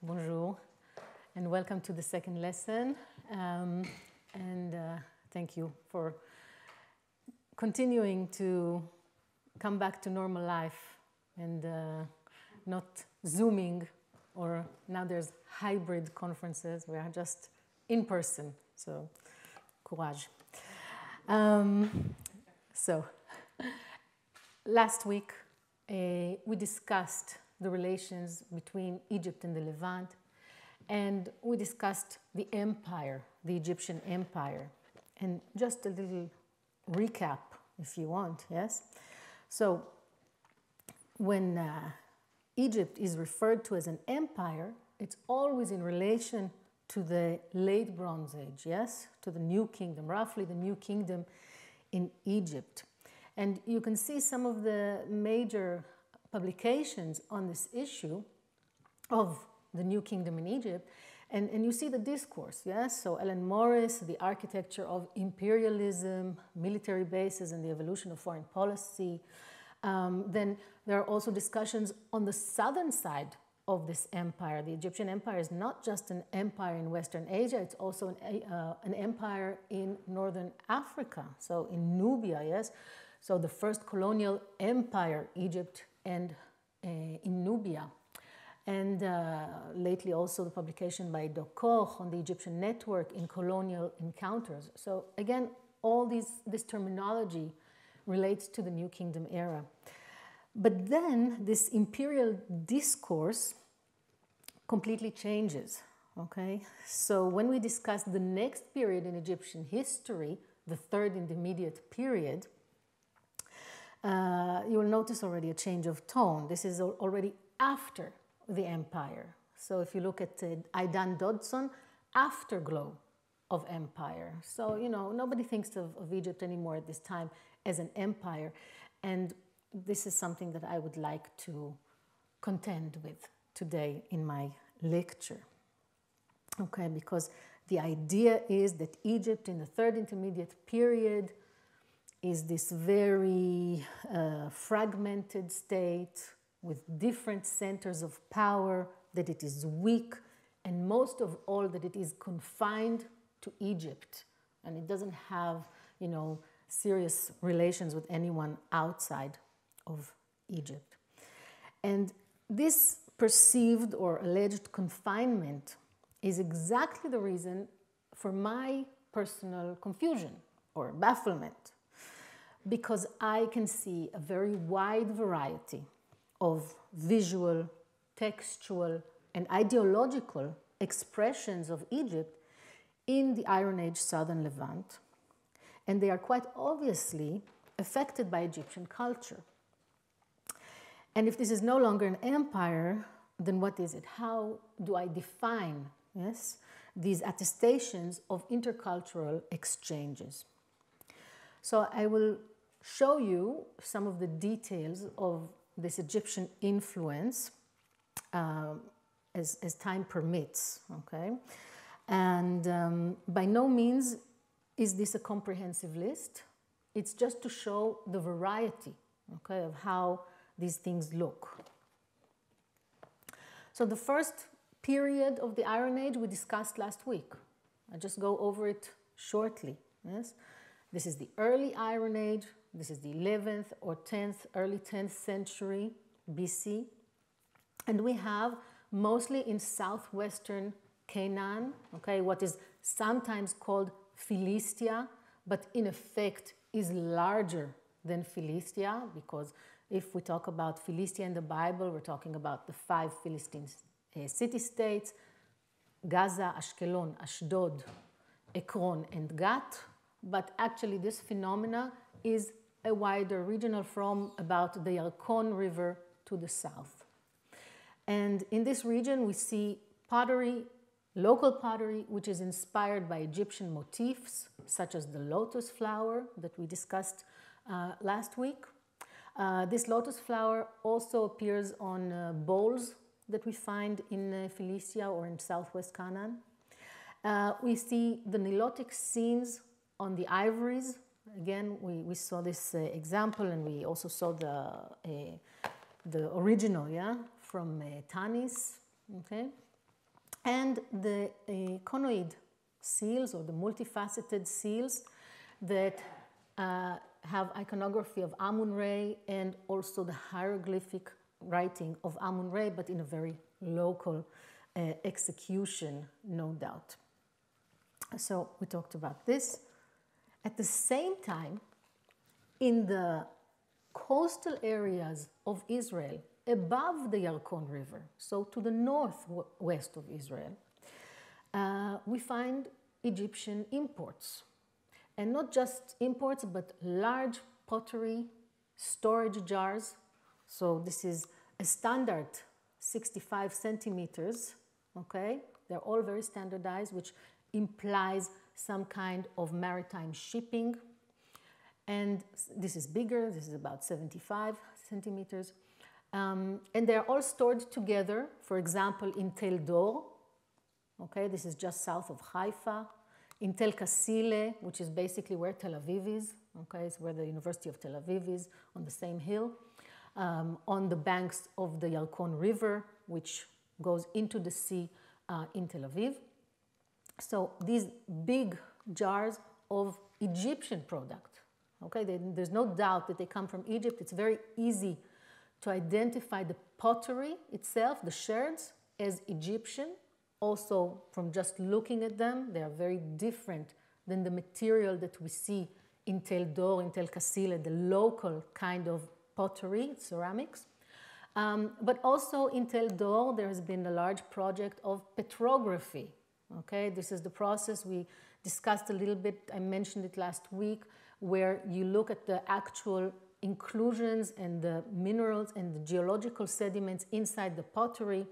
bonjour, and welcome to the second lesson. Thank you for continuing to come back to normal life and not Zooming, or now there's hybrid conferences. We are just in person, so courage. Last week we discussed the relations between Egypt and the Levant, and we discussed the empire, the Egyptian empire. And just a little recap, if you want, yes? So when Egypt is referred to as an empire, it's always in relation to the late Bronze Age, yes? To the New Kingdom, roughly the New Kingdom in Egypt. And you can see some of the major publications on this issue of the New Kingdom in Egypt, and you see the discourse, yes? So Ellen Morris, The Architecture of Imperialism, Military Bases and the Evolution of Foreign Policy. Then there are also discussions on the southern side of this empire. The Egyptian empire is not just an empire in Western Asia, it's also an empire in Northern Africa, so in Nubia, yes? So the first colonial empire, Egypt and in Nubia. And lately also the publication by Dokor on the Egyptian network in colonial encounters. So again, all this terminology relates to the New Kingdom era. But then this imperial discourse completely changes, okay? So when we discuss the next period in Egyptian history, the third intermediate period, you will notice already a change of tone. This is already after the empire. So if you look at Aidan Dodson, afterglow of empire. So, you know, nobody thinks of Egypt anymore at this time as an empire. And this is something that I would like to contend with today in my lecture. Okay, because the idea is that Egypt in the third intermediate period is this very fragmented state with different centers of power, that it is weak, and most of all that it is confined to Egypt, and it doesn't have, you know, serious relations with anyone outside of Egypt. And this perceived or alleged confinement is exactly the reason for my personal confusion or bafflement, because I can see a very wide variety of visual, textual, and ideological expressions of Egypt in the Iron Age Southern Levant, and they are quite obviously affected by Egyptian culture. And if this is no longer an empire, then what is it? How do I define, yes, these attestations of intercultural exchanges? So I will show you some of the details of this Egyptian influence as time permits, okay? And by no means is this a comprehensive list. It's just to show the variety, okay, of how these things look. So the first period of the Iron Age we discussed last week. I'll just go over it shortly, yes? This is the early Iron Age. This is the 11th or 10th, early 10th century BC. And we have mostly in southwestern Canaan, okay, what is sometimes called Philistia, but in effect is larger than Philistia, because if we talk about Philistia in the Bible, we're talking about the 5 Philistine city-states, Gaza, Ashkelon, Ashdod, Ekron, and Gat. But actually this phenomena is a wider regional from about the Yarkon River to the south. And in this region we see pottery, local pottery, which is inspired by Egyptian motifs, such as the lotus flower that we discussed last week. This lotus flower also appears on bowls that we find in Philistia or in southwest Canaan. We see the Nilotic scenes on the ivories. Again, we saw this example, and we also saw the original, yeah, from Tanis, okay? and the conoid seals, or the multifaceted seals that have iconography of Amun-Re and also the hieroglyphic writing of Amun-Re, but in a very local execution, no doubt. So we talked about this. At the same time, in the coastal areas of Israel, above the Yarkon River, so to the northwest of Israel, we find Egyptian imports. And not just imports, but large pottery storage jars. So this is a standard 65 centimeters, okay? They're all very standardized, which implies some kind of maritime shipping. And this is bigger, this is about 75 centimeters. And they're all stored together, for example, in Tel-Dor, okay? This is just south of Haifa. In Tel Kasile, which is basically where Tel Aviv is, okay? It's where the University of Tel Aviv is, on the same hill. On the banks of the Yarkon River, which goes into the sea in Tel Aviv. So these big jars of Egyptian product, okay? There's no doubt that they come from Egypt. It's very easy to identify the pottery itself, the sherds, as Egyptian. Also, from just looking at them, they are very different than the material that we see in Tel-Dor, in Tel Kasile, the local kind of pottery, ceramics. But also in Tel-Dor, there has been a large project of petrography. Okay, this is the process we discussed a little bit. I mentioned it last week, where you look at the actual inclusions and the minerals and the geological sediments inside the pottery,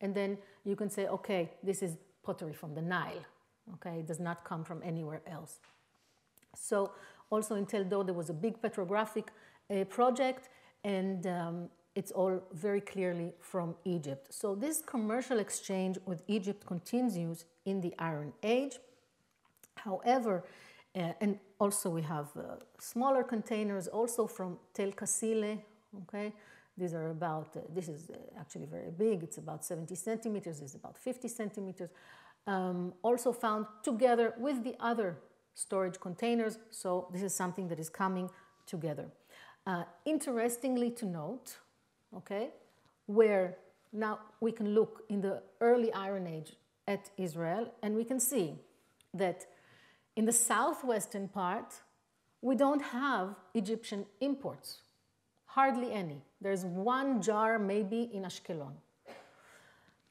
and then you can say, okay, this is pottery from the Nile. Okay, it does not come from anywhere else. So also in Tel-Dor, there was a big petrographic project, and it's all very clearly from Egypt. So this commercial exchange with Egypt continues in the Iron Age. However, and also we have smaller containers also from Tel Kasile, okay? These are about, this is actually very big, it's about 70 centimeters, it's about 50 centimeters. Also found together with the other storage containers, so this is something that is coming together. Interestingly to note, okay, where now we can look in the early Iron Age at Israel, and we can see that in the southwestern part, we don't have Egyptian imports, hardly any. There's one jar maybe in Ashkelon.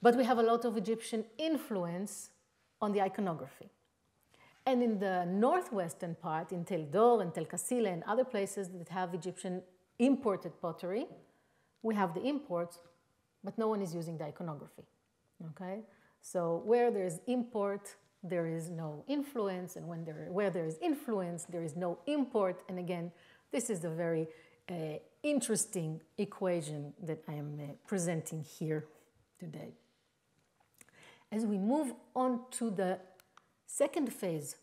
But we have a lot of Egyptian influence on the iconography. And in the northwestern part, in Tel-Dor and Tel Kasile and other places that have Egyptian imported pottery, we have the imports, but no one is using the iconography, okay? So where there is import, there is no influence, and where there is influence, there is no import. And again, this is a very interesting equation that I am presenting here today. As we move on to the second phase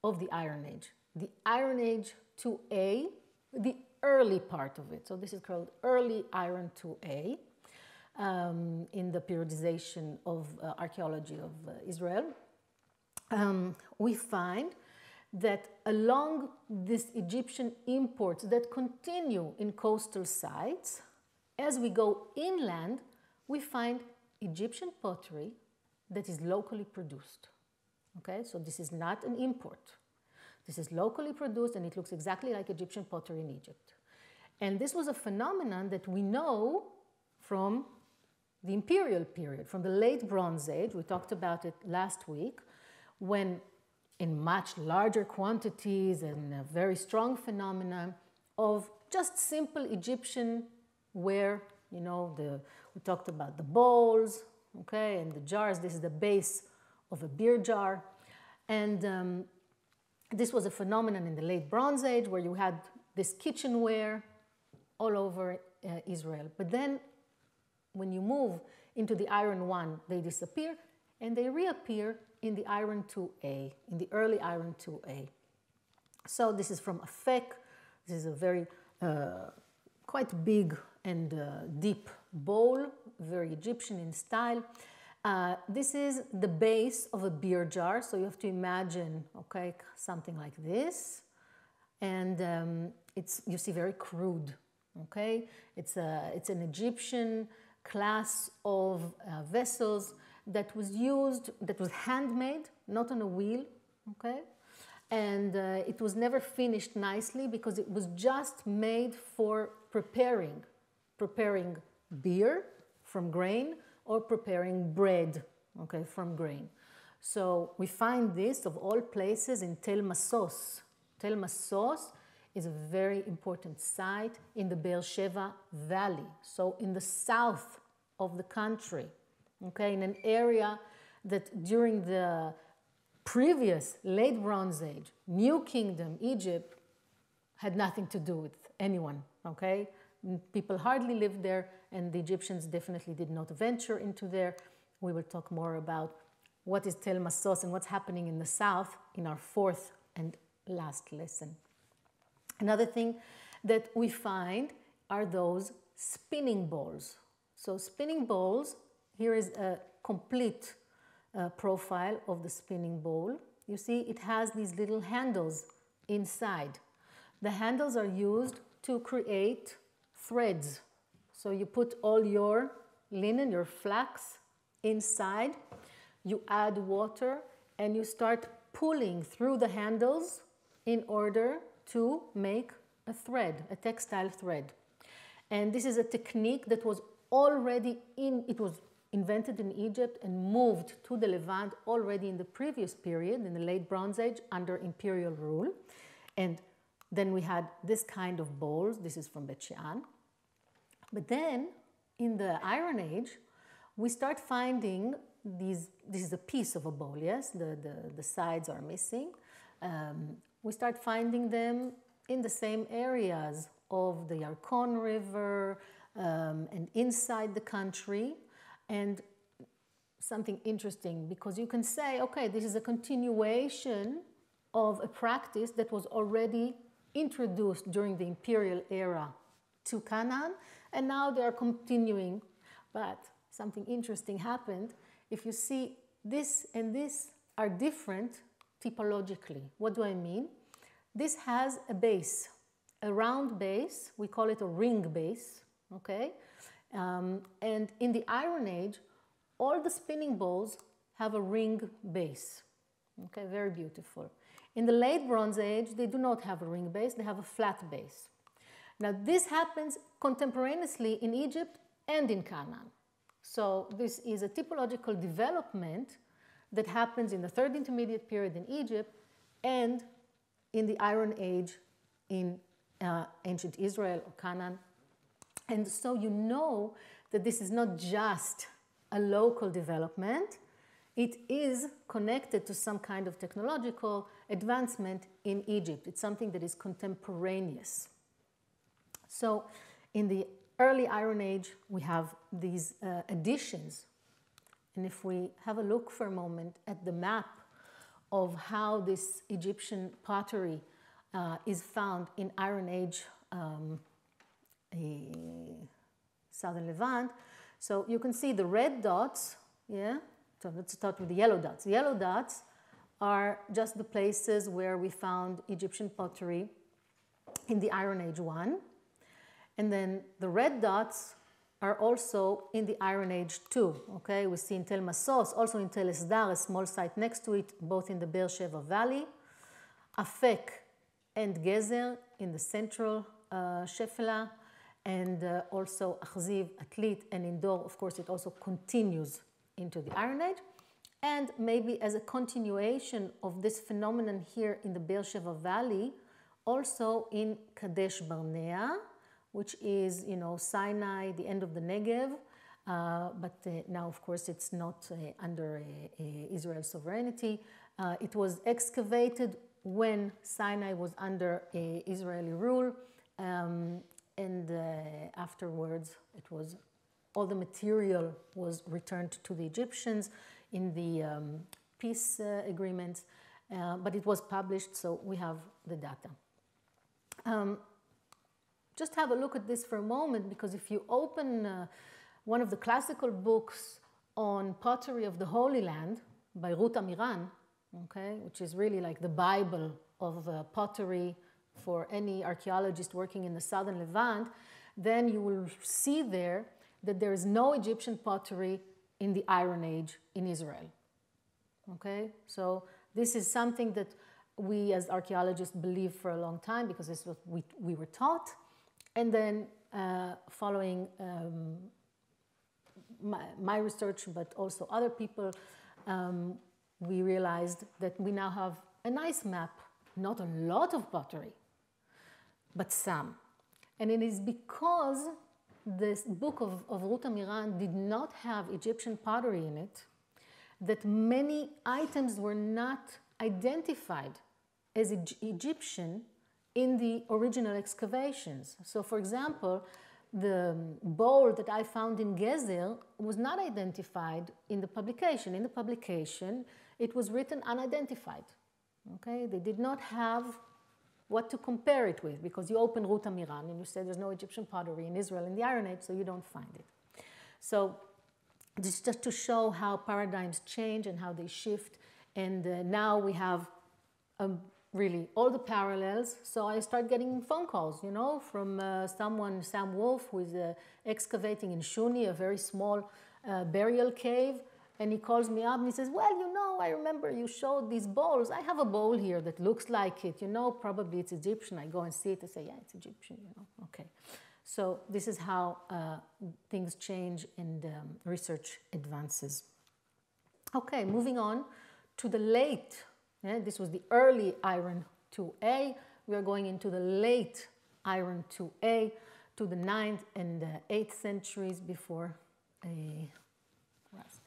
of the Iron Age, the Iron Age 2A, the early part of it. So this is called Early Iron 2A in the periodization of archaeology of Israel. We find that along these Egyptian imports that continue in coastal sites, as we go inland, we find Egyptian pottery that is locally produced. Okay, so this is not an import. This is locally produced, and it looks exactly like Egyptian pottery in Egypt. And this was a phenomenon that we know from the imperial period, from the late Bronze Age. We talked about it last week, when in much larger quantities and a very strong phenomenon of just simple Egyptian ware, you know, we talked about the bowls, okay, and the jars. This is the base of a beer jar. And this was a phenomenon in the late Bronze Age where you had this kitchenware all over Israel. But then when you move into the Iron 1, they disappear, and they reappear in the Iron 2A, in the early Iron 2A. So this is from Afek. This is a very quite big and deep bowl, very Egyptian in style. This is the base of a beer jar, so you have to imagine, okay, something like this. And it's, you see, very crude, okay? It's an Egyptian class of vessels that was used, that was handmade, not on a wheel, okay? And it was never finished nicely because it was just made for preparing beer from grain or preparing bread, okay, from grain. So we find this, of all places, in Tel Massos. Tel Massos is a very important site in the Beersheba Valley, so in the south of the country, okay, in an area that during the previous late Bronze Age, New Kingdom, Egypt, had nothing to do with anyone, okay? People hardly lived there, and the Egyptians definitely did not venture into there. We will talk more about what is Tel Massos and what's happening in the south in our fourth and last lesson. Another thing that we find are those spinning bowls. So spinning bowls, here is a complete profile of the spinning bowl. You see, it has these little handles inside. The handles are used to create threads. So you put all your linen, your flax, inside, you add water, and you start pulling through the handles in order to make a thread, a textile thread. And this is a technique that was already it was invented in Egypt and moved to the Levant already in the previous period, in the late Bronze Age, under imperial rule. And then we had this kind of bowls. This is from Bet Shean. But then, in the Iron Age, we start finding these. This is a piece of a bowl, yes? The sides are missing. We start finding them in the same areas of the Yarkon River and inside the country. And something interesting, because you can say, okay, this is a continuation of a practice that was already introduced during the imperial era to Canaan, and now they are continuing. But something interesting happened. If you see, this and this are different typologically. What do I mean? This has a base, a round base. We call it a ring base, okay? And in the Iron Age, all the spinning bowls have a ring base, okay? Very beautiful. In the late Bronze Age, they do not have a ring base, they have a flat base. Now, this happens contemporaneously in Egypt and in Canaan. So this is a typological development that happens in the Third Intermediate Period in Egypt and in the Iron Age in ancient Israel or Canaan. And so you know that this is not just a local development, it is connected to some kind of technological advancement in Egypt. It's something that is contemporaneous. So in the early Iron Age, we have these additions. And if we have a look for a moment at the map of how this Egyptian pottery is found in Iron Age southern Levant, so you can see the red dots, yeah? So let's start with the yellow dots. The yellow dots are just the places where we found Egyptian pottery in the Iron Age 1. And then the red dots are also in the Iron Age 2, okay? We see in Tel Massos, also in Tel Esdar, a small site next to it, both in the Beersheba Valley, Afek and Gezer in the central Shefela, and also Achziv, Atlit, and Indor. Of course, it also continues into the Iron Age. And maybe as a continuation of this phenomenon here in the Beersheba Valley, also in Kadesh Barnea, which is, you know, Sinai, the end of the Negev, but now, of course, it's not under Israel's sovereignty. It was excavated when Sinai was under Israeli rule, and afterwards, it was all the material was returned to the Egyptians in the peace agreements, but it was published, so we have the data. Just have a look at this for a moment, because if you open one of the classical books on pottery of the Holy Land by Ruth Amiran, okay, which is really like the Bible of pottery for any archaeologist working in the southern Levant, then you will see there that there is no Egyptian pottery in the Iron Age in Israel. Okay, so this is something that we as archaeologists believe for a long time because this is what we were taught. And then following my research, but also other people, we realized that we now have a nice map, not a lot of pottery, but some. And it is because this book of Ruth Amiran did not have Egyptian pottery in it that many items were not identified as Egyptian in the original excavations. So for example, the bowl that I found in Gezer was not identified in the publication. In the publication, it was written unidentified. Okay? They did not have what to compare it with, because you open Ruth Amiran and you say there's no Egyptian pottery in Israel in the Iron Age, so you don't find it. So this is just to show how paradigms change and how they shift. And now we have really all the parallels. So I start getting phone calls, you know, from someone, Sam Wolf, who is excavating in Shuni, a very small burial cave. And he calls me up and he says, well, you know, I remember you showed these bowls. I have a bowl here that looks like it. You know, probably it's Egyptian. I go and see it. I say, yeah, it's Egyptian, you know. Okay. So this is how things change and research advances. Okay, moving on to the late. This was the early Iron 2A. We are going into the late Iron 2A to the 9th and 8th centuries before Christ.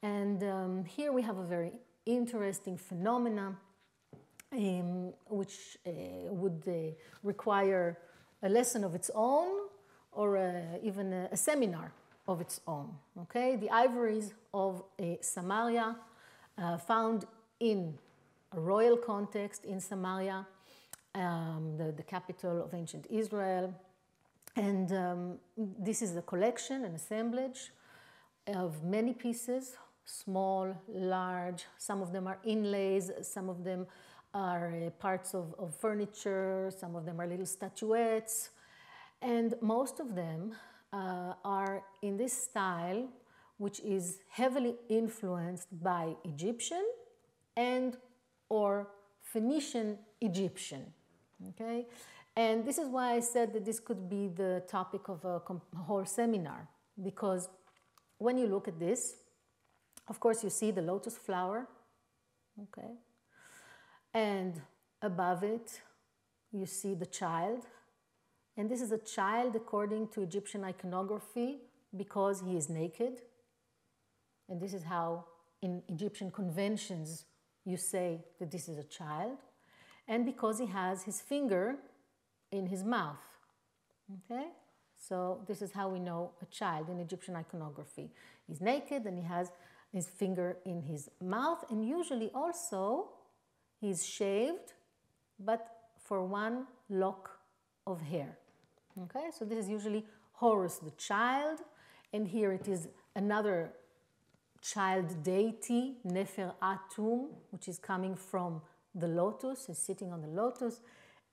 And here we have a very interesting phenomena which would require a lesson of its own or even a seminar of its own. Okay, the ivories of Samaria found in a royal context in Samaria, the capital of ancient Israel. And this is a collection, an assemblage of many pieces, small, large. Some of them are inlays, some of them are parts of furniture, some of them are little statuettes. And most of them are in this style, which is heavily influenced by Egyptian and or Phoenician Egyptian, okay? And this is why I said that this could be the topic of a whole seminar, because when you look at this, of course you see the lotus flower, okay? And above it, you see the child. And this is a child according to Egyptian iconography because he is naked. And this is how in Egyptian conventions you say that this is a child, and because he has his finger in his mouth, okay? So this is how we know a child in Egyptian iconography. He's naked and he has his finger in his mouth, and usually also he's shaved, but for one lock of hair, okay? So this is usually Horus the child, and here it is another child deity, Nefer Atum, which is coming from the lotus, is sitting on the lotus.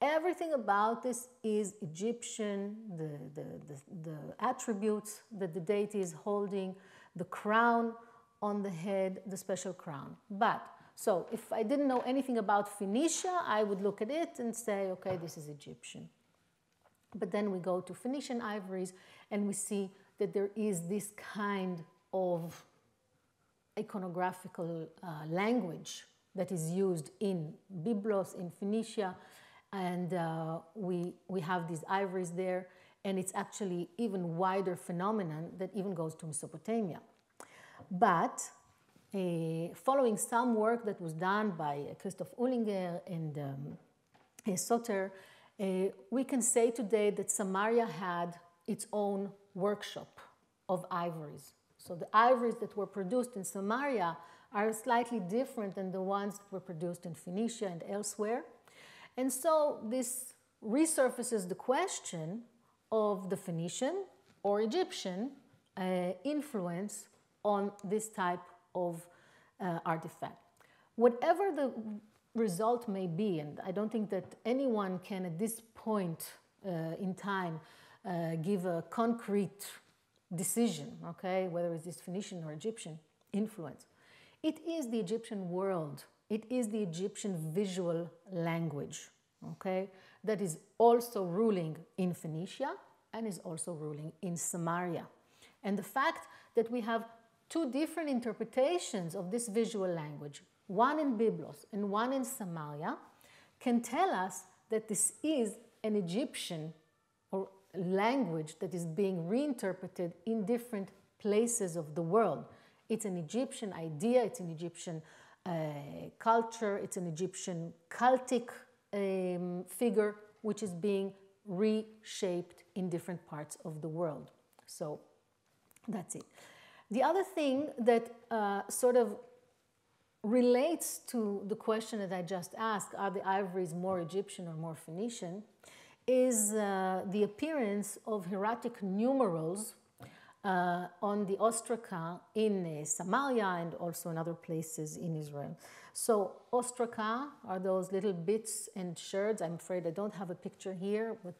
Everything about this is Egyptian, the attributes that the deity is holding, the crown on the head, the special crown. But, so if I didn't know anything about Phoenicia, I would look at it and say, okay, this is Egyptian. But then we go to Phoenician ivories and we see that there is this kind of iconographical language that is used in Byblos, in Phoenicia, and we have these ivories there, and it's actually even wider phenomenon that even goes to Mesopotamia. But following some work that was done by Christoph Uhlinger and Soter, we can say today that Samaria had its own workshop of ivories. So the ivories that were produced in Samaria are slightly different than the ones that were produced in Phoenicia and elsewhere. And so this resurfaces the question of the Phoenician or Egyptian influence on this type of artifact. Whatever the result may be, and I don't think that anyone can at this point in time give a concrete decision, okay, whether it's this Phoenician or Egyptian influence. It is the Egyptian world, it is the Egyptian visual language, okay, that is also ruling in Phoenicia and is also ruling in Samaria. And the fact that we have two different interpretations of this visual language, one in Byblos and one in Samaria, can tell us that this is an Egyptian or language that is being reinterpreted in different places of the world. It's an Egyptian idea, it's an Egyptian culture, it's an Egyptian cultic figure which is being reshaped in different parts of the world. So that's it. The other thing that sort of relates to the question that I just asked, are the ivories more Egyptian or more Phoenician, is the appearance of hieratic numerals on the ostraca in Samaria and also in other places in Israel. So ostraca are those little bits and sherds. I'm afraid I don't have a picture here, but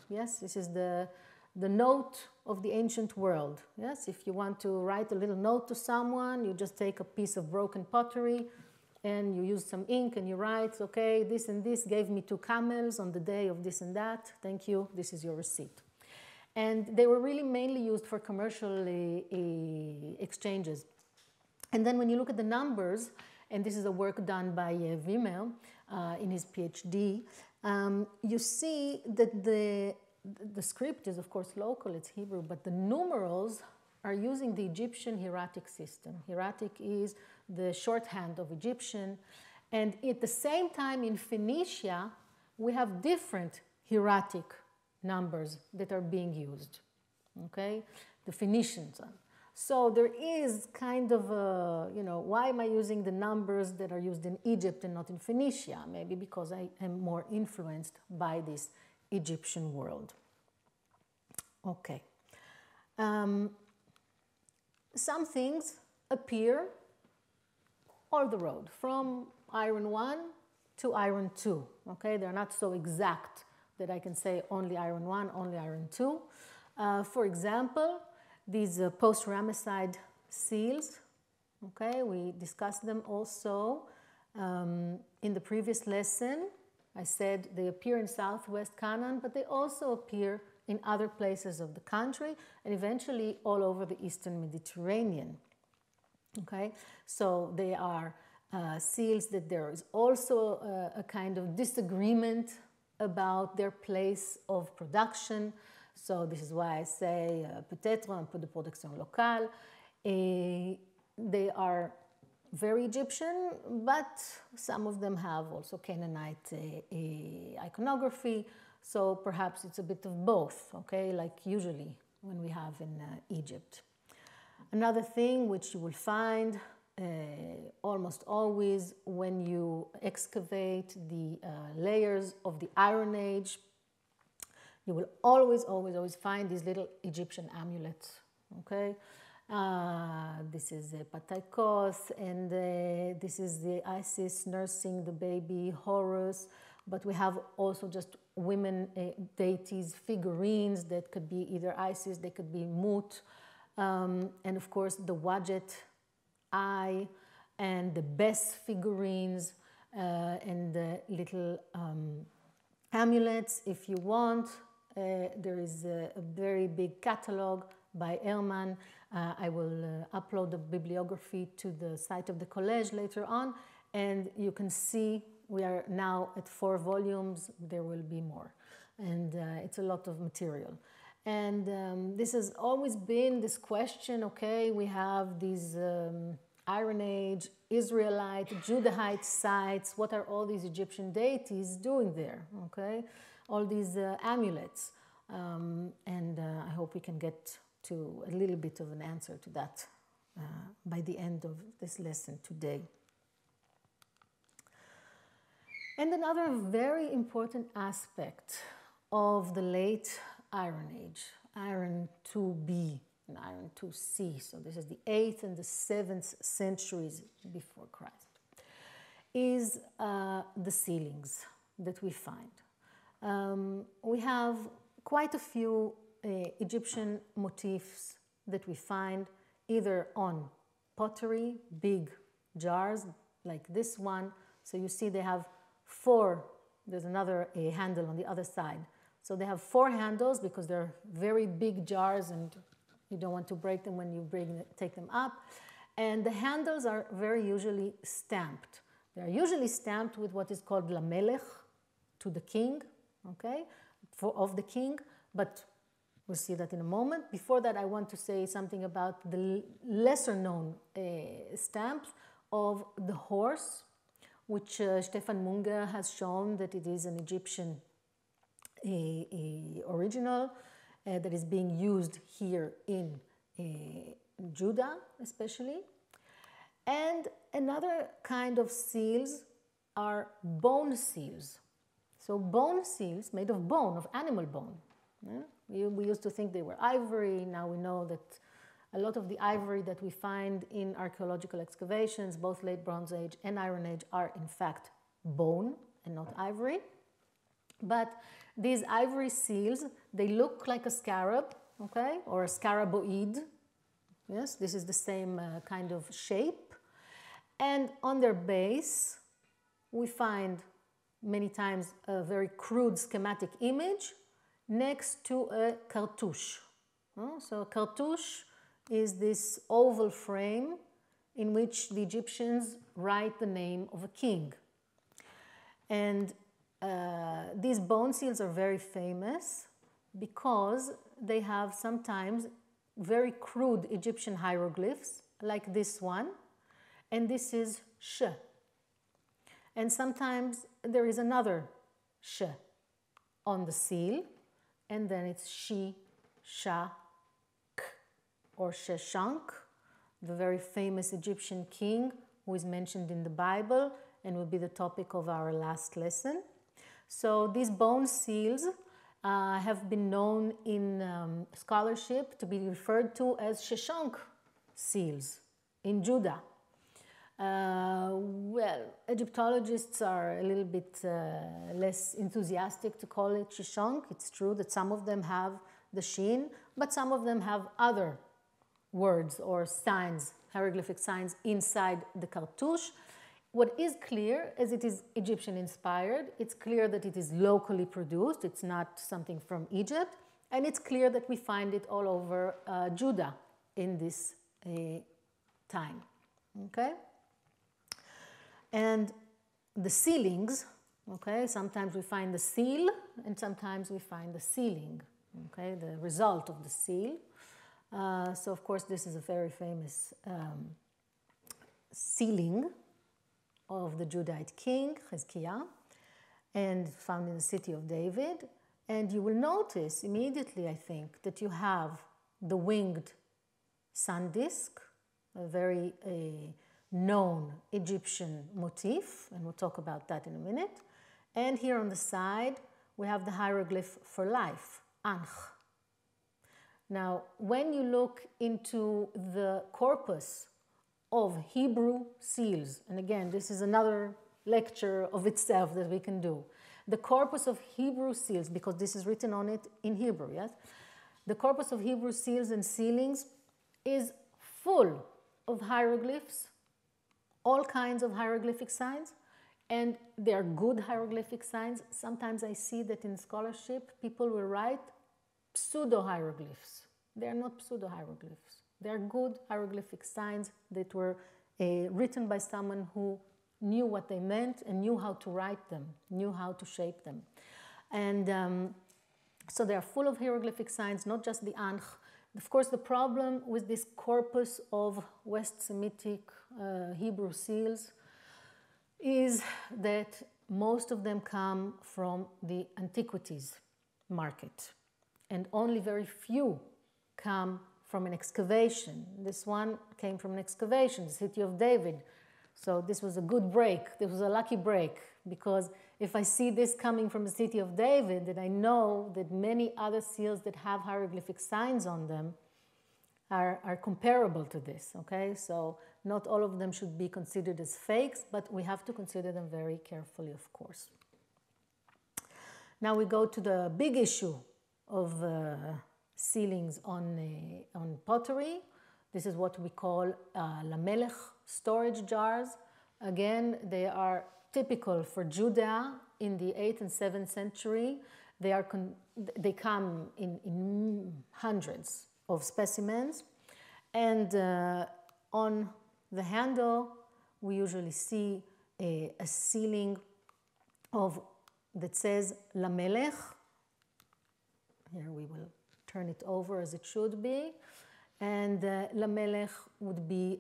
yes, this is the note of the ancient world. Yes, if you want to write a little note to someone, you just take a piece of broken pottery and you use some ink and you write, okay, this and this gave me 2 camels on the day of this and that. Thank you, this is your receipt. And they were really mainly used for commercial exchanges. And then when you look at the numbers, and this is a work done by Römer in his PhD, you see that the script is, of course, local, it's Hebrew, but the numerals are using the Egyptian hieratic system. Hieratic is the shorthand of Egyptian. And at the same time in Phoenicia, we have different hieratic numbers that are being used, okay? The Phoenicians. So there is kind of a, you know, why am I using the numbers that are used in Egypt and not in Phoenicia? Maybe because I am more influenced by this Egyptian world. Okay. Some things appear all the road, from iron 1 to iron 2, okay? They're not so exact that I can say only iron 1, only iron 2. For example, these post-Ramesside seals, okay? We discussed them also in the previous lesson. I said they appear in southwest Canaan, but they also appear in other places of the country and eventually all over the eastern Mediterranean. Okay, so they are seals that there is also a kind of disagreement about their place of production. So this is why I say peut-être un peu de production locale. They are very Egyptian, but some of them have also Canaanite iconography. So perhaps it's a bit of both, okay, like usually when we have in Egypt. Another thing which you will find almost always when you excavate the layers of the Iron Age, you will always find these little Egyptian amulets, okay? This is Pataikos, and this is the Isis nursing the baby Horus. But we have also just women deities, figurines that could be either Isis, they could be Mut, and of course the Wadjet eye and the Bes figurines and the little amulets if you want. There is a very big catalog by Ehrman. I will upload the bibliography to the site of the Collège later on, and you can see we are now at 4 volumes. There will be more, and it's a lot of material. And this has always been this question, okay, we have these Iron Age, Israelite, Judahite sites. What are all these Egyptian deities doing there, okay? All these amulets. And I hope we can get to a little bit of an answer to that by the end of this lesson today. And another very important aspect of the late Iron Age, Iron 2B and iron 2C. So this is the 8th and the 7th centuries before Christ. Is the ceilings that we find. We have quite a few Egyptian motifs that we find either on pottery, big jars like this one. So you see they have 4, there's another handle on the other side. So they have 4 handles because they're very big jars and you don't want to break them when you take them up. And the handles are very usually stamped. They're usually stamped with what is called lamelech, to the king, okay, of the king, but we'll see that in a moment. Before that, I want to say something about the lesser known stamps of the horse, which Stefan Munger has shown that it is an Egyptian original that is being used here in Judah especially. And another kind of seals are bone seals. So bone seals made of bone, of animal bone. Yeah? We used to think they were ivory. Now we know that a lot of the ivory that we find in archaeological excavations, both late Bronze Age and Iron Age, are in fact bone and not ivory. But these ivory seals, they look like a scarab, okay, or a scaraboid. Yes, this is the same kind of shape. And on their base, we find many times a very crude schematic image next to a cartouche. So a cartouche is this oval frame in which the Egyptians write the name of a king. And these bone seals are very famous because they have sometimes very crude Egyptian hieroglyphs, like this one, and this is sh. And sometimes there is another sh on the seal, and then it's shi, sha, k, or Sheshank, the very famous Egyptian king who is mentioned in the Bible and will be the topic of our last lesson. So these bone seals have been known in scholarship to be referred to as Sheshank seals in Judah. Well, Egyptologists are a little bit less enthusiastic to call it Sheshank. It's true that some of them have the shin, but some of them have other words or signs, hieroglyphic signs inside the cartouche. What is clear is it is Egyptian inspired. It's clear that it is locally produced. It's not something from Egypt. And it's clear that we find it all over Judah in this time. Okay? And the sealings, okay, sometimes we find the seal and sometimes we find the sealing, okay, the result of the seal. So of course this is a very famous sealing of the Judahite king, Hezekiah, and found in the city of David. And you will notice immediately, I think, that you have the winged sun disk, a very known Egyptian motif, and we'll talk about that in a minute. And here on the side, we have the hieroglyph for life, Ankh. Now, when you look into the corpus of Hebrew seals, and again, this is another lecture of itself that we can do. The corpus of Hebrew seals, because this is written on it in Hebrew, yes? The corpus of Hebrew seals and sealings is full of hieroglyphs, all kinds of hieroglyphic signs, and they are good hieroglyphic signs. Sometimes I see that in scholarship, people will write pseudo-hieroglyphs. They are not pseudo-hieroglyphs. They are good hieroglyphic signs that were written by someone who knew what they meant and knew how to write them, knew how to shape them. And so they are full of hieroglyphic signs, not just the Ankh. Of course, the problem with this corpus of West Semitic Hebrew seals is that most of them come from the antiquities market, and only very few come from an excavation. This one came from an excavation, the city of David. So this was a good break. This was a lucky break, because if I see this coming from the city of David, then I know that many other seals that have hieroglyphic signs on them are comparable to this, okay? So not all of them should be considered as fakes, but we have to consider them very carefully, of course. Now we go to the big issue of sealings on pottery. This is what we call lamelech storage jars. Again, they are typical for Judah in the 8th and 7th century. They come in hundreds of specimens. And on the handle, we usually see a sealing that says lamelech. Here we will turn it over as it should be. And lamelech would be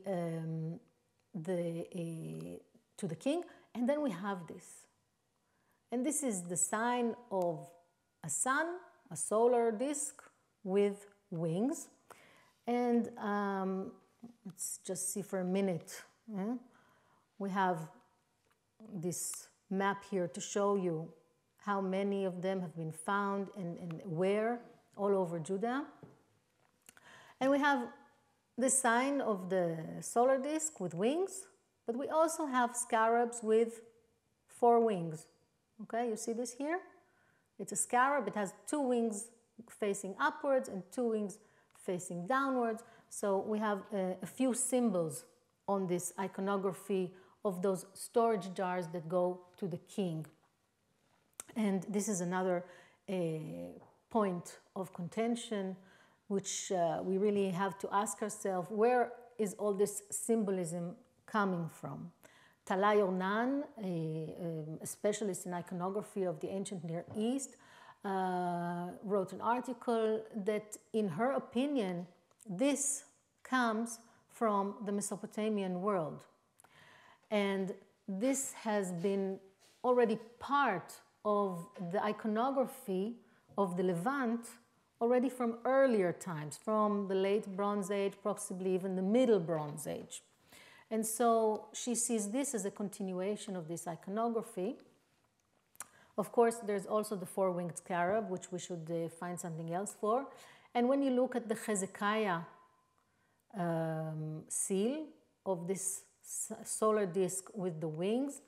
to the king. And then we have this. And this is the sign of a sun, a solar disk with wings. And let's just see for a minute. We have this map here to show you how many of them have been found and where all over Judah. And we have the sign of the solar disk with wings, but we also have scarabs with 4 wings. Okay, you see this here? It's a scarab. It has 2 wings facing upwards and 2 wings facing downwards. So we have a few symbols on this iconography of those storage jars that go to the king. And this is another point of contention, which we really have to ask ourselves, where is all this symbolism coming from? Talai Ornan, a specialist in iconography of the ancient Near East, wrote an article that, in her opinion, this comes from the Mesopotamian world. And this has been already part of the iconography of the Levant already from earlier times, from the late Bronze Age, possibly even the Middle Bronze Age. And so she sees this as a continuation of this iconography. Of course, there's also the 4-winged scarab, which we should find something else for. And when you look at the Hezekiah seal of this solar disk with the wings,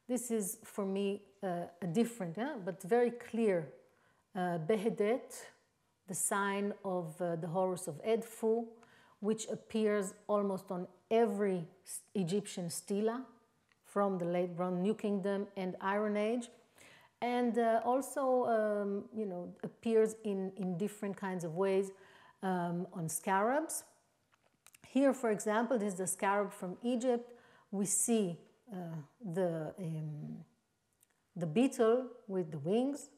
this is, for me, a different, but very clear Behedet, the sign of the Horus of Edfu, which appears almost on every Egyptian stela from the late Bronze New Kingdom and Iron Age, and also appears in different kinds of ways on scarabs. Here, for example, this is the scarab from Egypt. We see the beetle with the wings.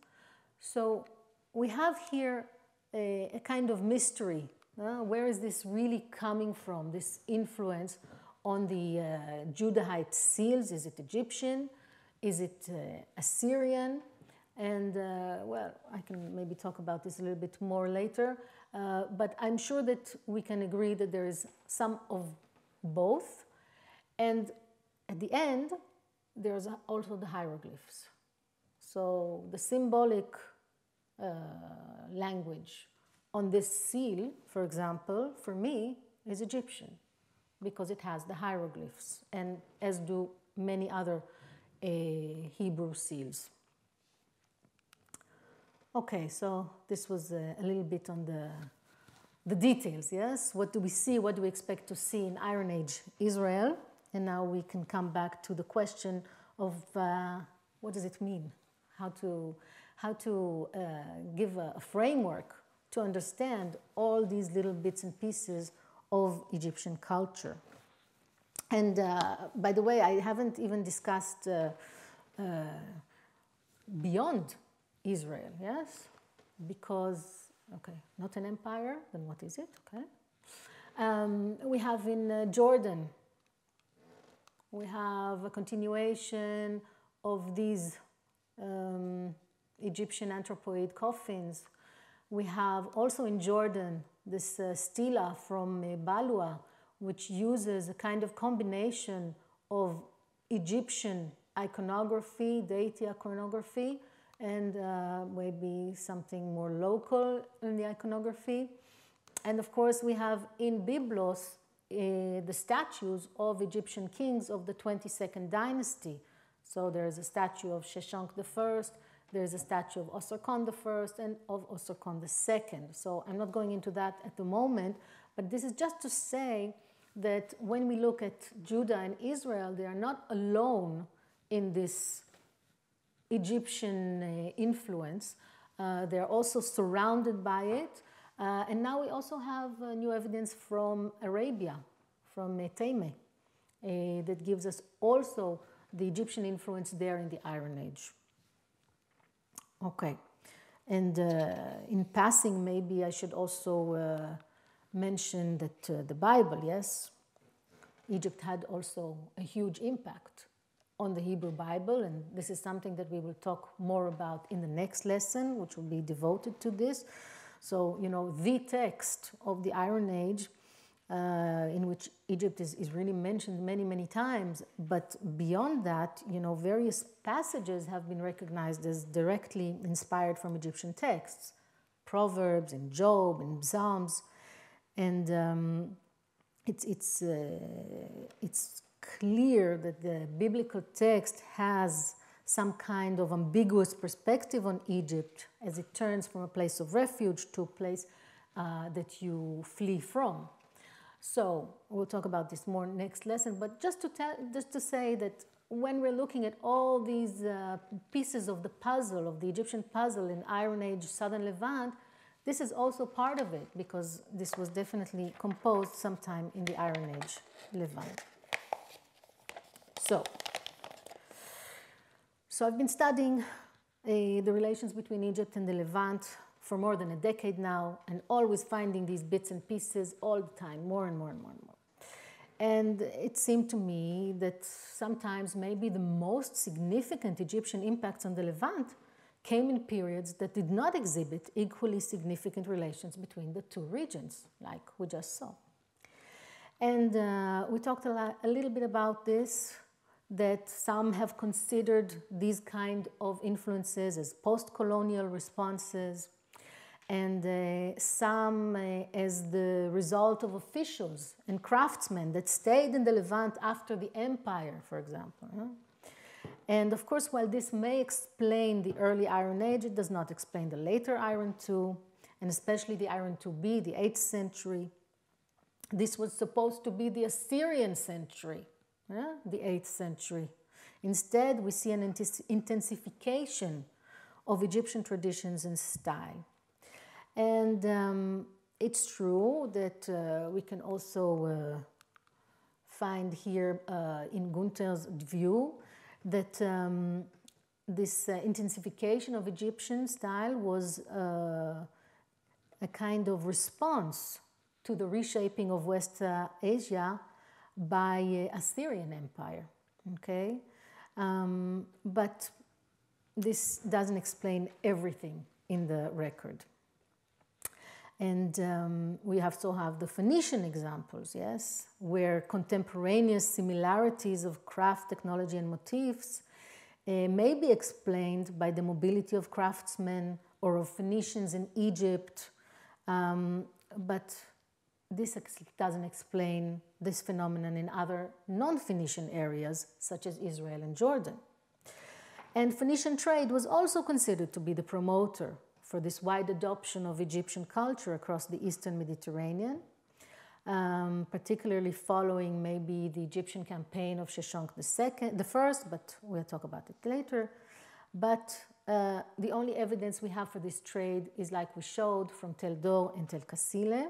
So we have here a kind of mystery. Where is this really coming from, this influence on the Judahite seals? Is it Egyptian? Is it Assyrian? And, well, I can maybe talk about this a little bit more later. But I'm sure that we can agree that there is some of both. And at the end, there's also the hieroglyphs. So the symbolic language on this seal, for example, for me, is Egyptian, because it has the hieroglyphs, and as do many other Hebrew seals. Okay, so this was a little bit on the details, yes? What do we see? What do we expect to see in Iron Age Israel? And now we can come back to the question of what does it mean? How to give a framework to understand all these little bits and pieces of Egyptian culture. And by the way, I haven't even discussed beyond Israel, yes? Because, okay, not an empire, then what is it, okay? We have in Jordan, we have a continuation of these Egyptian anthropoid coffins. We have also in Jordan this stela from Balua, which uses a kind of combination of Egyptian iconography, deity iconography, and maybe something more local in the iconography. And of course, we have in Byblos the statues of Egyptian kings of the 22nd dynasty. So there's a statue of Sheshank I, there's a statue of Osirkon I and of Osirkon II. So I'm not going into that at the moment, but this is just to say that when we look at Judah and Israel, they are not alone in this Egyptian influence. They're also surrounded by it. And now we also have new evidence from Arabia, from Tayme, that gives us also the Egyptian influence there in the Iron Age. Okay, and in passing, maybe I should also mention that the Bible, yes, Egypt had also a huge impact on the Hebrew Bible, and this is something that we will talk more about in the next lesson, which will be devoted to this. So, you know, the text of the Iron Age, in which Egypt is really mentioned many, many times, but beyond that, you know, various passages have been recognized as directly inspired from Egyptian texts, Proverbs and Job and Psalms, and it's clear that the biblical text has some kind of ambiguous perspective on Egypt as it turns from a place of refuge to a place that you flee from. So we'll talk about this more next lesson, but just to say that when we're looking at all these pieces of the puzzle, of the Egyptian puzzle in Iron Age Southern Levant, this is also part of it, because this was definitely composed sometime in the Iron Age Levant. So I've been studying the relations between Egypt and the Levant for more than a decade now, and always finding these bits and pieces all the time, more and more and more and more. And it seemed to me that sometimes maybe the most significant Egyptian impacts on the Levant came in periods that did not exhibit equally significant relations between the two regions, like we just saw. And we talked a little bit about this, that some have considered these kind of influences as post-colonial responses, and some as the result of officials and craftsmen that stayed in the Levant after the empire, for example. And of course, while this may explain the early Iron Age, it does not explain the later Iron II, and especially the Iron IIB, the 8th century. This was supposed to be the Assyrian century, the 8th century. Instead, we see an intensification of Egyptian traditions and style. And it's true that we can also find here in Gunther's view that this intensification of Egyptian style was a kind of response to the reshaping of West Asia by Assyrian Empire, okay? But this doesn't explain everything in the record. And we also have the Phoenician examples, yes, where contemporaneous similarities of craft, technology, and motifs may be explained by the mobility of craftsmen or of Phoenicians in Egypt, but this doesn't explain this phenomenon in other non-Phoenician areas, such as Israel and Jordan. And Phoenician trade was also considered to be the promoter for this wide adoption of Egyptian culture across the Eastern Mediterranean, particularly following maybe the Egyptian campaign of Sheshank I, but we'll talk about it later. But the only evidence we have for this trade is, like we showed, from Tel Dor and Tel Kasile.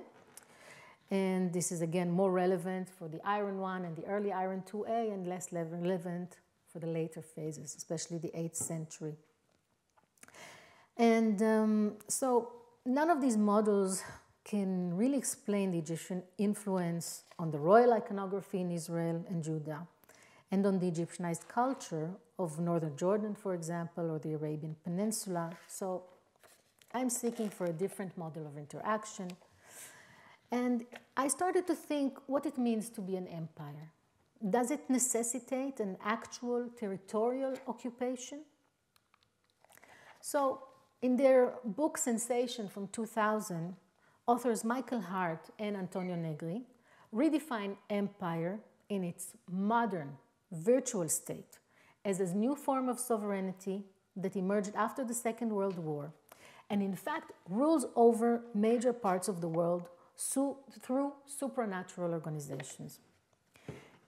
And this is again more relevant for the Iron I and the early Iron IIA, and less relevant for the later phases, especially the 8th century. And so none of these models can really explain the Egyptian influence on the royal iconography in Israel and Judah, and on the Egyptianized culture of northern Jordan, for example, or the Arabian Peninsula. So I'm seeking for a different model of interaction. And I started to think what it means to be an empire. Does it necessitate an actual territorial occupation? So in their book Sensation from 2000, authors Michael Hart and Antonio Negri redefine empire in its modern virtual state as a new form of sovereignty that emerged after the Second World War and in fact rules over major parts of the world through supranatural organizations.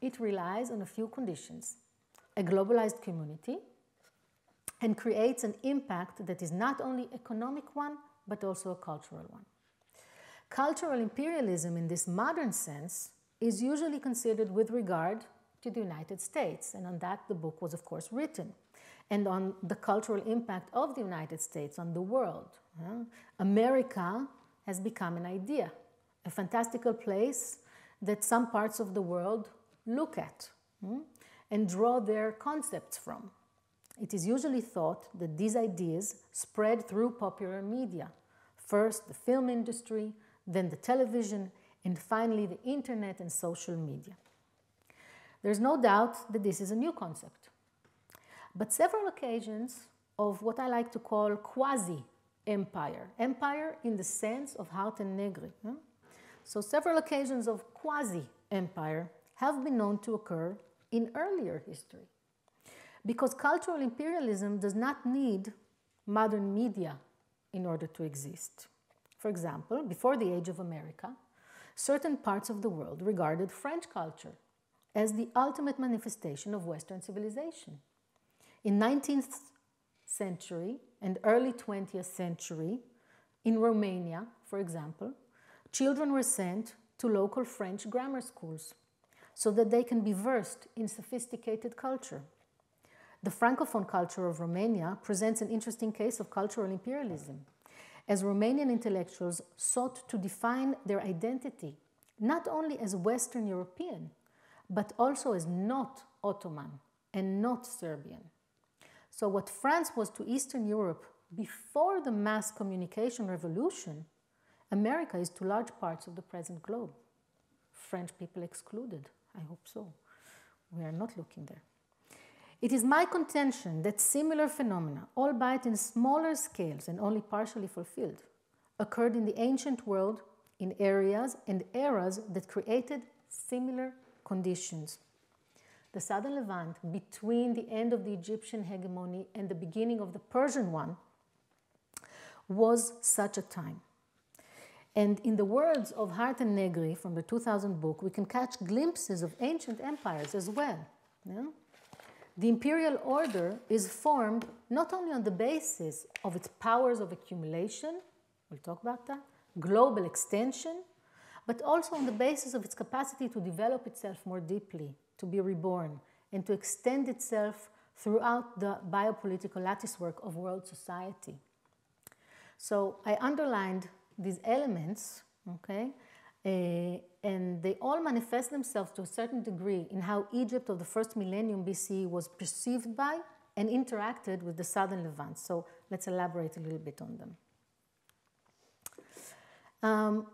It relies on a few conditions: a globalized community, and creates an impact that is not only economic one, but also a cultural one. Cultural imperialism in this modern sense is usually considered with regard to the United States, and on that the book was of course written, and on the cultural impact of the United States on the world. America has become an idea, a fantastical place that some parts of the world look at and draw their concepts from. It is usually thought that these ideas spread through popular media. First the film industry, then the television, and finally the internet and social media. There's no doubt that this is a new concept. But several occasions of what I like to call quasi-empire, empire in the sense of Hart and Negri. So several occasions of quasi-empire have been known to occur in earlier history. Because cultural imperialism does not need modern media in order to exist. For example, before the Age of America, certain parts of the world regarded French culture as the ultimate manifestation of Western civilization. In 19th century and early 20th century, in Romania, for example, children were sent to local French grammar schools so that they can be versed in sophisticated culture. The Francophone culture of Romania presents an interesting case of cultural imperialism, as Romanian intellectuals sought to define their identity not only as Western European, but also as not Ottoman and not Serbian. So what France was to Eastern Europe before the mass communication revolution, America is to large parts of the present globe. French people excluded. I hope so. We are not looking there. It is my contention that similar phenomena, albeit in smaller scales and only partially fulfilled, occurred in the ancient world in areas and eras that created similar conditions. The southern Levant, between the end of the Egyptian hegemony and the beginning of the Persian one, was such a time. And in the words of Hart and Negri from the 2000 book, we can catch glimpses of ancient empires as well. Yeah? The imperial order is formed not only on the basis of its powers of accumulation, we'll talk about that, global extension, but also on the basis of its capacity to develop itself more deeply, to be reborn, and to extend itself throughout the biopolitical latticework of world society. So I underlined these elements, okay, and they all manifest themselves to a certain degree in how Egypt of the first millennium BC was perceived by and interacted with the southern Levant. So let's elaborate a little bit on them.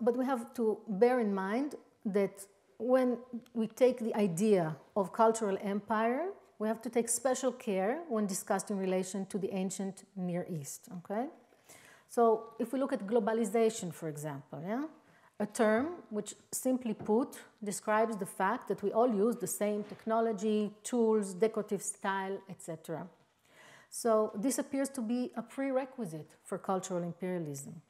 But we have to bear in mind that when we take the idea of cultural empire, we have to take special care when discussed in relation to the ancient Near East, okay? So if we look at globalization, for example, yeah? A term which, simply put, describes the fact that we all use the same technology, tools, decorative style, etc. So this appears to be a prerequisite for cultural imperialism.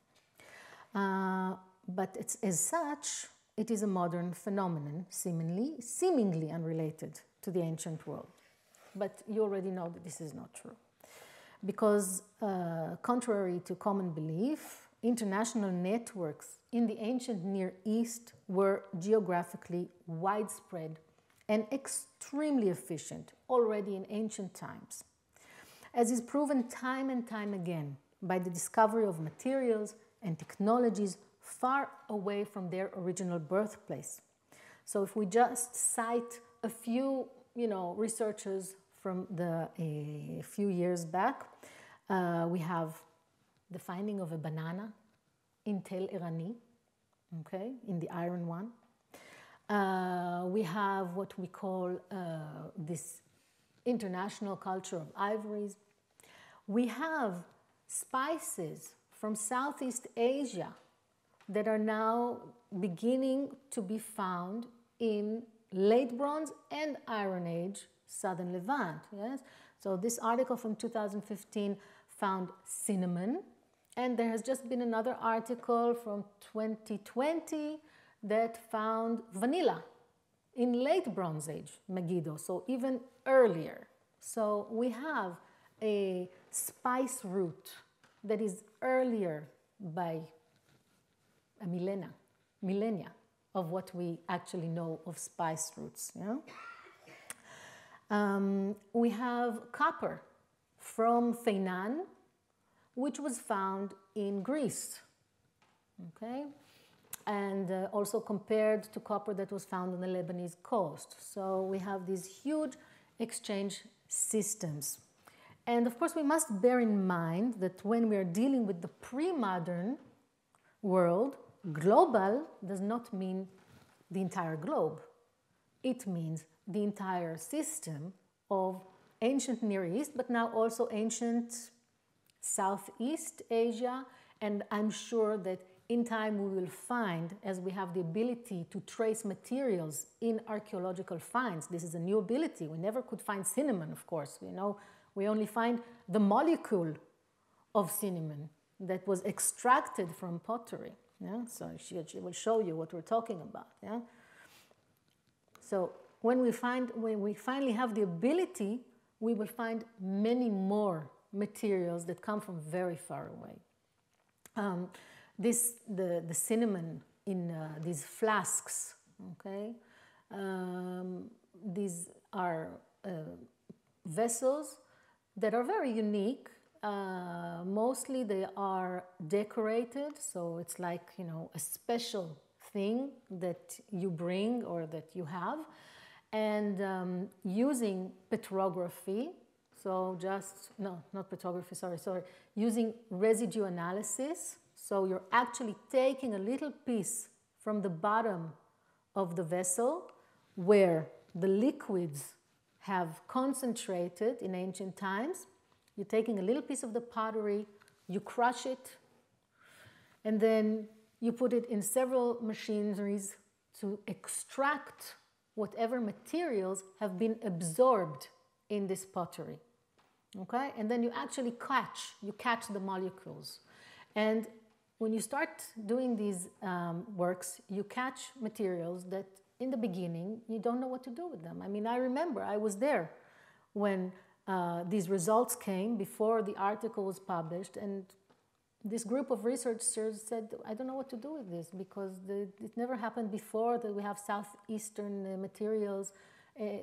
But it's, as such, it is a modern phenomenon, seemingly unrelated to the ancient world. But you already know that this is not true. Because contrary to common belief, international networks in the ancient Near East were geographically widespread and extremely efficient already in ancient times, as is proven time and time again by the discovery of materials and technologies far away from their original birthplace. So if we just cite a few, researchers from a few years back, we have the finding of a banana in Tel Erani, okay, in the Iron One. We have what we call this international culture of ivories. We have spices from Southeast Asia that are now beginning to be found in late Bronze and Iron Age southern Levant. Yes? So this article from 2015 found cinnamon, and there has just been another article from 2020 that found vanilla in late Bronze Age Megiddo, so even earlier. So we have a spice root that is earlier by a millennia of what we actually know of spice roots. Yeah? We have copper from Feinan, which was found in Greece, okay? And also compared to copper that was found on the Lebanese coast. So we have these huge exchange systems. And of course, we must bear in mind that when we are dealing with the pre-modern world, global does not mean the entire globe. It means the entire system of ancient Near East, but now also ancient Southeast Asia. And I'm sure that in time we will find, as we have the ability to trace materials in archaeological finds, this is a new ability. We never could find cinnamon, of course. You know, we only find the molecule of cinnamon that was extracted from pottery. Yeah? So she will show you what we're talking about. Yeah? So when we finally have the ability, we will find many more materials that come from very far away. The cinnamon in these flasks, okay? These are vessels that are very unique. Mostly they are decorated, so it's like, you know, a special thing that you bring or that you have. And using petrography, so not petrography, sorry, using residue analysis. So you're actually taking a little piece from the bottom of the vessel where the liquids have concentrated in ancient times. You're taking a little piece of the pottery, you crush it, and then you put it in several machineries to extract whatever materials have been absorbed in this pottery. Okay? And then you actually catch the molecules. And when you start doing these works, you catch materials that in the beginning, you don't know what to do with them. I mean, I remember I was there when these results came before the article was published, and this group of researchers said, I don't know what to do with this because it never happened before that we have Southeastern materials,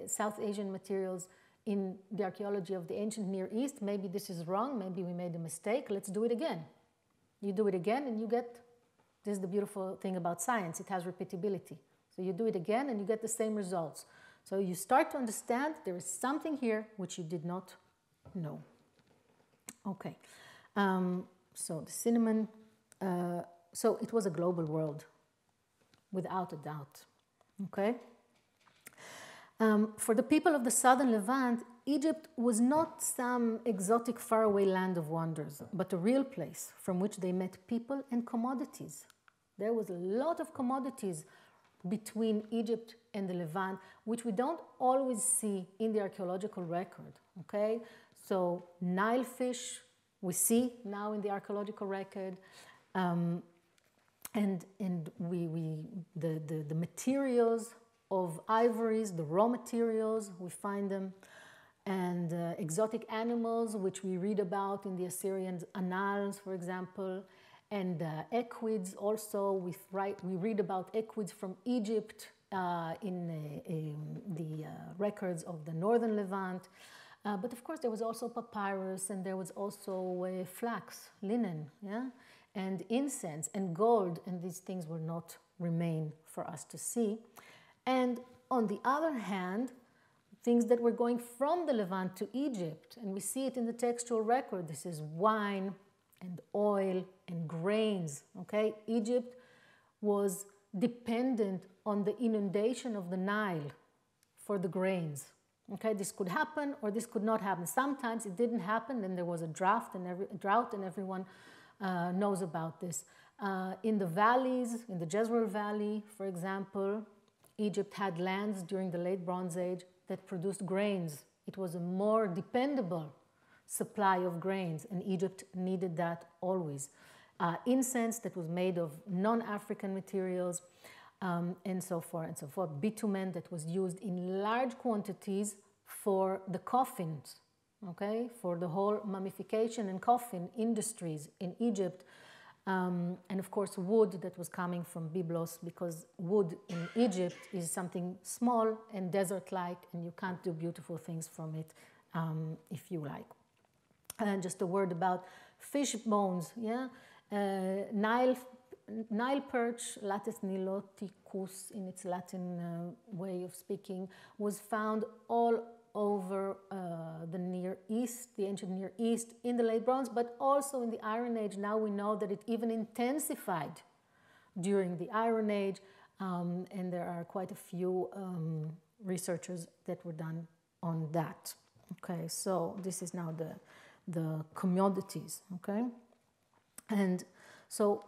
South Asian materials in the archaeology of the ancient Near East. Maybe this is wrong, maybe we made a mistake, let's do it again. You do it again and you get, this is the beautiful thing about science, it has repeatability. So you do it again and you get the same results. So you start to understand there is something here which you did not know. Okay, so the cinnamon, so it was a global world, without a doubt, okay? For the people of the southern Levant, Egypt was not some exotic faraway land of wonders, but a real place from which they met people and commodities. There was a lot of commodities between Egypt and the Levant, which we don't always see in the archaeological record, okay? So Nile fish, we see now in the archaeological record, and the materials of ivories, the raw materials, we find them, and exotic animals, which we read about in the Assyrian annals, for example, and equids also. We read about equids from Egypt in the records of the northern Levant. But of course, there was also papyrus, and there was also flax, linen, yeah? And incense and gold, and these things will not remain for us to see. And on the other hand, things that were going from the Levant to Egypt, and we see it in the textual record. This is wine and oil and grains, okay? Egypt was dependent on the inundation of the Nile for the grains. Okay, this could happen or this could not happen. Sometimes it didn't happen and there was a drought and everyone knows about this. In the valleys, in the Jezreel Valley, for example, Egypt had lands during the late Bronze Age that produced grains. It was a more dependable supply of grains, and Egypt needed that always. Incense that was made of non-African materials, and so forth and so forth. Bitumen that was used in large quantities for the coffins, okay, for the whole mummification and coffin industries in Egypt. And of course wood that was coming from Byblos, because wood in Egypt is something small and desert-like, and you can't do beautiful things from it if you like. And just a word about fish bones, yeah? Nile perch, Lates niloticus in its Latin way of speaking, was found all over the Near East, the ancient Near East, in the late Bronze, but also in the Iron Age. Now we know that it even intensified during the Iron Age, and there are quite a few researchers that were done on that. Okay, so this is now the commodities, okay? And so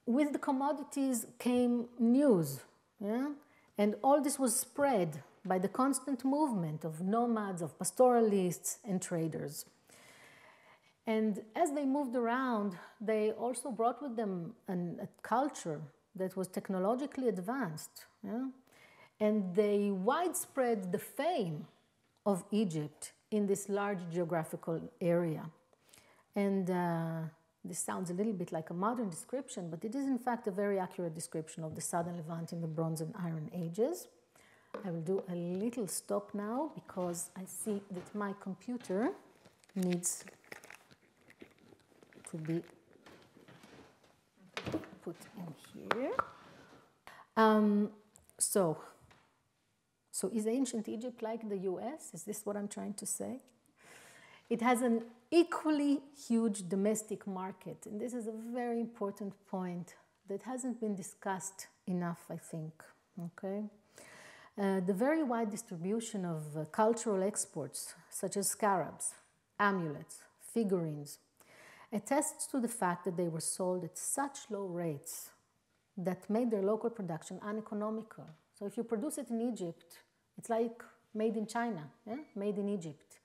with the commodities came news, yeah? And all this was spread by the constant movement of nomads, of pastoralists and traders. And as they moved around, they also brought with them a culture that was technologically advanced, yeah? And they widespread the fame of Egypt in this large geographical area. And this sounds a little bit like a modern description, but it is in fact a very accurate description of the southern Levant in the Bronze and Iron Ages. I will do a little stop now because I see that my computer needs to be put in here. So is ancient Egypt like the US? Is this what I'm trying to say? It has an equally huge domestic market, and this is a very important point that hasn't been discussed enough, I think, okay? The very wide distribution of cultural exports, such as scarabs, amulets, figurines, attests to the fact that they were sold at such low rates that made their local production uneconomical. So if you produce it in Egypt, it's like made in China, yeah? Made in Egypt.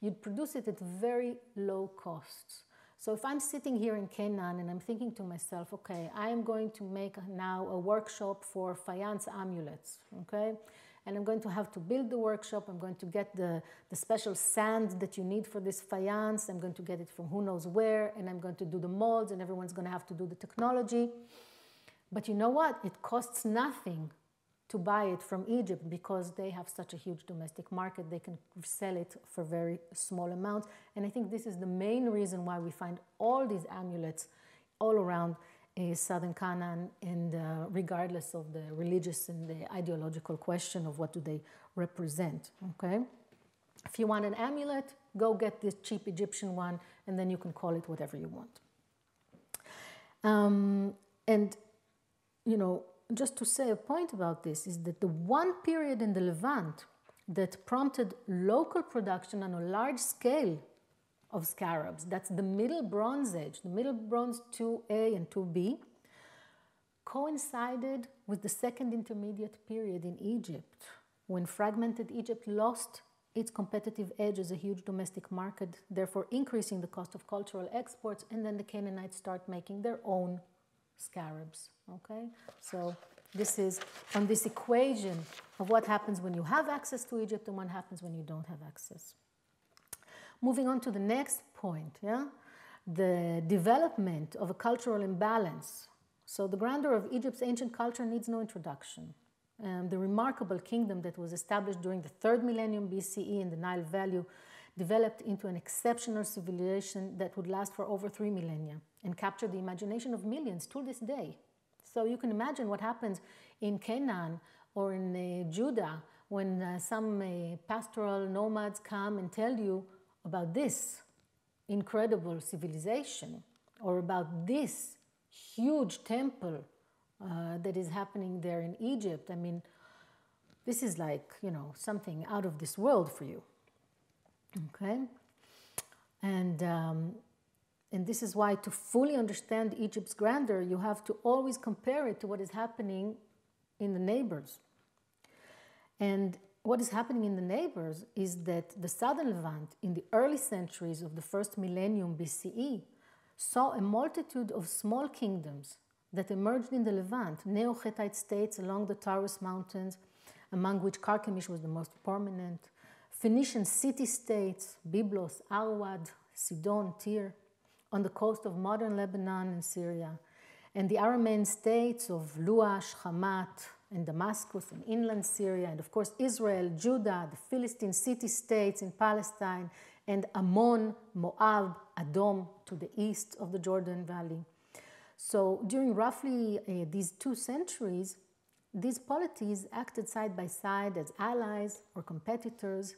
You'd produce it at very low costs. So if I'm sitting here in Canaan and I'm thinking to myself, okay, I am going to make now a workshop for faience amulets, okay? And I'm going to have to build the workshop. I'm going to get the special sand that you need for this faience. I'm going to get it from who knows where, and I'm going to do the molds, and everyone's going to have to do the technology. But you know what? It costs nothing to buy it from Egypt because they have such a huge domestic market. They can sell it for very small amounts. And I think this is the main reason why we find all these amulets all around southern Canaan, and regardless of the religious and the ideological question of what do they represent, okay? If you want an amulet, go get this cheap Egyptian one, and then you can call it whatever you want. And, you know, just to say a point about this is that the one period in the Levant that prompted local production on a large scale of scarabs, that's the Middle Bronze Age, the Middle Bronze 2A and 2B, coincided with the second intermediate period in Egypt, when fragmented Egypt lost its competitive edge as a huge domestic market, therefore increasing the cost of cultural exports, and then the Canaanites start making their own scarabs, okay? So this is on this equation of what happens when you have access to Egypt and what happens when you don't have access. Moving on to the next point, yeah? The development of a cultural imbalance. So the grandeur of Egypt's ancient culture needs no introduction. The remarkable kingdom that was established during the 3rd millennium BCE in the Nile Valley developed into an exceptional civilization that would last for over 3 millennia and capture the imagination of millions to this day. So you can imagine what happens in Canaan or in Judah when some pastoral nomads come and tell you about this incredible civilization or about this huge temple that is happening there in Egypt. I mean, this is like, you know, something out of this world for you. Okay? And and this is why to fully understand Egypt's grandeur, you have to always compare it to what is happening in the neighbors. And what is happening in the neighbors is that the southern Levant in the early centuries of the first millennium BCE saw a multitude of small kingdoms that emerged in the Levant, Neo-Hittite states along the Taurus Mountains, among which Carchemish was the most prominent, Phoenician city-states, Byblos, Arwad, Sidon, Tyre, on the coast of modern Lebanon and Syria, and the Aramean states of Luash, Hamat, and Damascus, and inland Syria, and of course Israel, Judah, the Philistine city-states in Palestine, and Ammon, Moab, Edom to the east of the Jordan Valley. So during roughly these 2 centuries, these polities acted side by side as allies or competitors,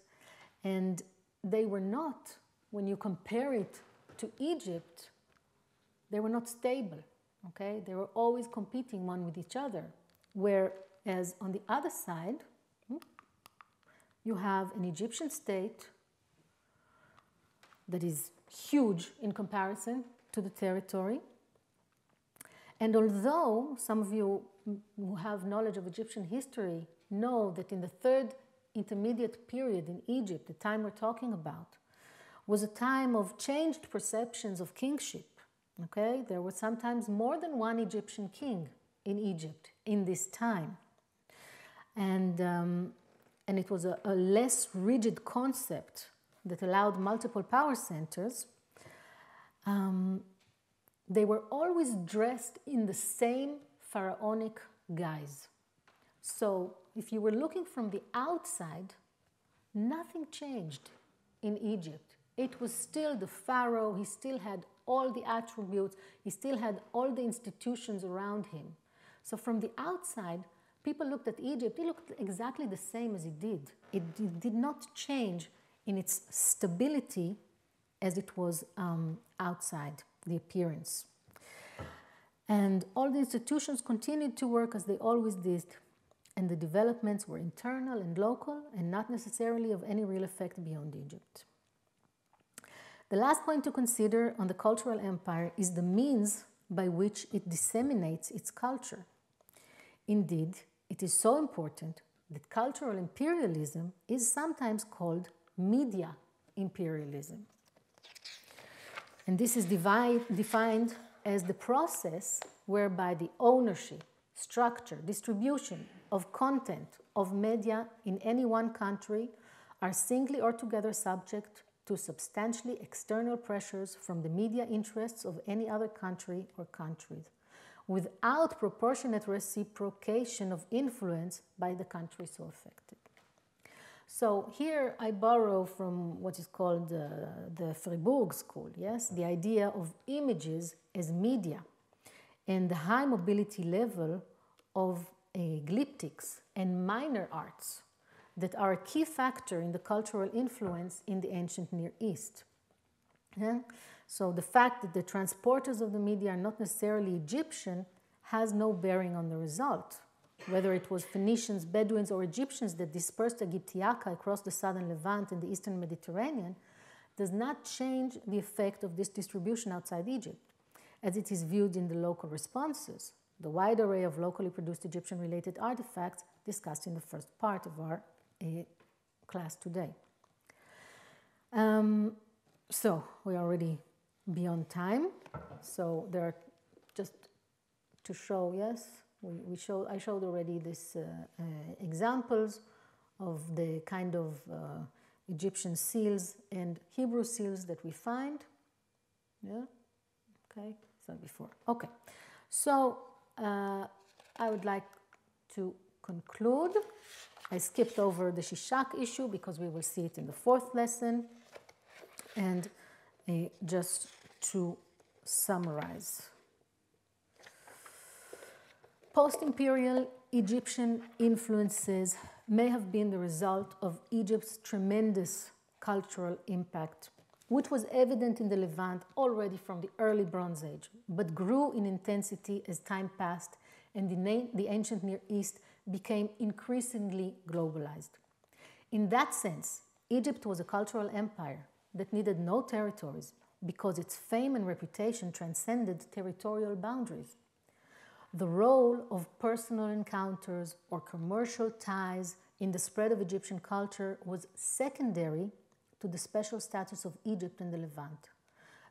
and they were not, when you compare it to Egypt, they were not stable, okay? They were always competing one with each other, whereas on the other side, you have an Egyptian state that is huge in comparison to the territory. And although some of you who have knowledge of Egyptian history know that in the 3rd intermediate period in Egypt, the time we're talking about, was a time of changed perceptions of kingship. Okay? There was sometimes more than one Egyptian king in Egypt in this time. And it was a less rigid concept that allowed multiple power centers. They were always dressed in the same pharaonic guise. So if you were looking from the outside, nothing changed in Egypt. It was still the pharaoh. He still had all the attributes. He still had all the institutions around him. So from the outside, people looked at Egypt. It looked exactly the same as it did. It did not change in its stability as it was outside, the appearance. And all the institutions continued to work as they always did, and the developments were internal and local and not necessarily of any real effect beyond Egypt. The last point to consider on the cultural empire is the means by which it disseminates its culture. Indeed, it is so important that cultural imperialism is sometimes called media imperialism. And this is defined as the process whereby the ownership, structure, distribution of content of media in any one country are singly or together subject to substantially external pressures from the media interests of any other country or countries, without proportionate reciprocation of influence by the country so affected. So here I borrow from what is called the Fribourg School, yes, the idea of images as media and the high mobility level of glyptics and minor arts that are a key factor in the cultural influence in the ancient Near East. Yeah? So the fact that the transporters of the media are not necessarily Egyptian has no bearing on the result. Whether it was Phoenicians, Bedouins, or Egyptians that dispersed Egyptiaca across the southern Levant and the eastern Mediterranean does not change the effect of this distribution outside Egypt, as it is viewed in the local responses, the wide array of locally produced Egyptian-related artifacts discussed in the first part of our class today. So we're already beyond time. So there are, just to show, yes, I showed already these examples of the kind of Egyptian seals and Hebrew seals that we find. Yeah, okay, so before. Okay, so I would like to conclude. I skipped over the Shishak issue because we will see it in the 4th lesson. And just to summarize. Post-imperial Egyptian influences may have been the result of Egypt's tremendous cultural impact, which was evident in the Levant already from the early Bronze Age, but grew in intensity as time passed and the ancient Near East became increasingly globalized. In that sense, Egypt was a cultural empire that needed no territories because its fame and reputation transcended territorial boundaries. The role of personal encounters or commercial ties in the spread of Egyptian culture was secondary to the special status of Egypt and the Levant.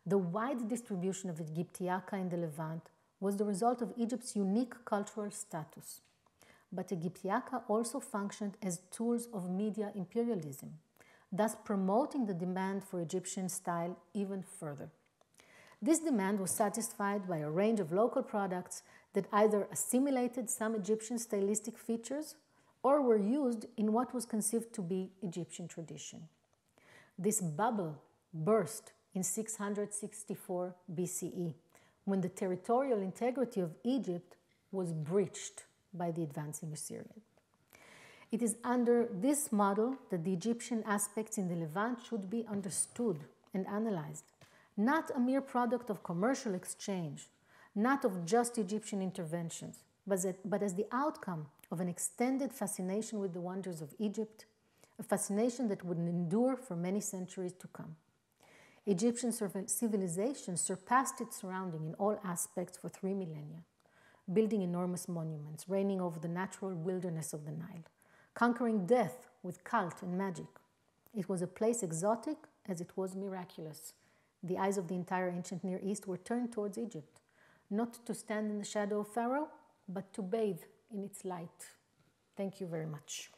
The wide distribution of Egyptiaca in the Levant was the result of Egypt's unique cultural status. But Egyptiaca also functioned as tools of media imperialism, thus promoting the demand for Egyptian style even further. This demand was satisfied by a range of local products that either assimilated some Egyptian stylistic features or were used in what was conceived to be Egyptian tradition. This bubble burst in 664 BCE, when the territorial integrity of Egypt was breached by the advancing Assyrian. It is under this model that the Egyptian aspects in the Levant should be understood and analyzed, not a mere product of commercial exchange, not of just Egyptian interventions, but as the outcome of an extended fascination with the wonders of Egypt, a fascination that would endure for many centuries to come. Egyptian civilization surpassed its surrounding in all aspects for 3 millennia, building enormous monuments, reigning over the natural wilderness of the Nile, conquering death with cult and magic. It was a place exotic as it was miraculous. The eyes of the entire ancient Near East were turned towards Egypt, not to stand in the shadow of Pharaoh, but to bathe in its light. Thank you very much.